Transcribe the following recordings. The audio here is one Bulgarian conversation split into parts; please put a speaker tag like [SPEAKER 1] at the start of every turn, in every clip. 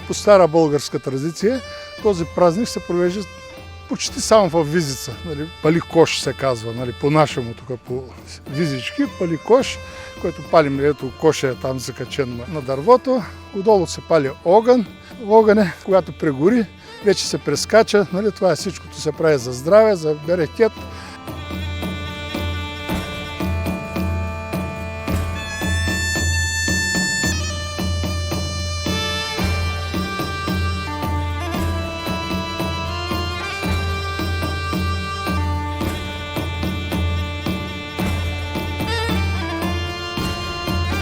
[SPEAKER 1] по стара българска традиция този празник се провежда почти само в Визица. Нали, паликош се казва, нали, по-нашему тук по Визички, паликош, който палим, ето коша е там закачен на дървото. Отдолу се пали огън. Огън когато прегори, вече се прескача. Нали, това всичкото се прави за здраве, за берекет.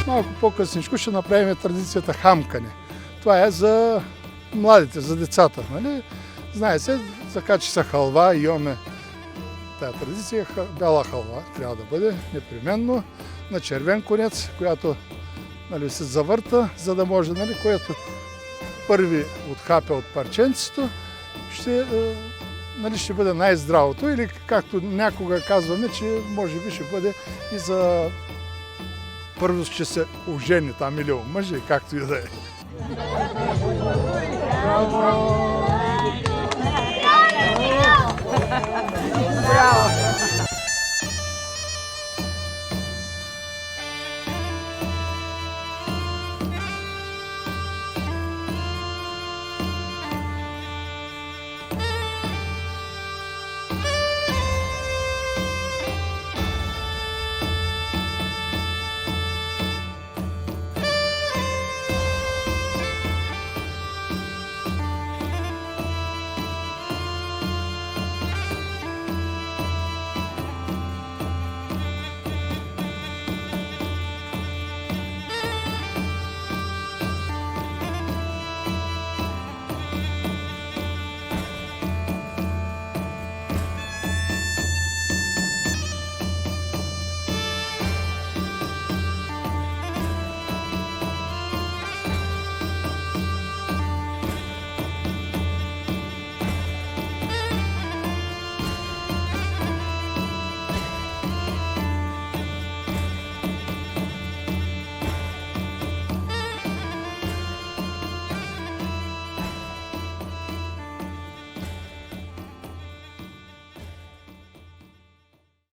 [SPEAKER 1] Малко по-късничко ще направим традицията хамкане. Това е за младите, за децата. Нали? Знае се, закачи се халва, имаме тая традиция, бяла халва трябва да бъде непременно, на червен конец, която нали, се завърта, за да може, нали, което първи отхапя от парченцето, ще бъде най-здравото или както някога казваме, че може би ще бъде и за първо ще се ожени там или омъжи, както и да е.
[SPEAKER 2] Браво!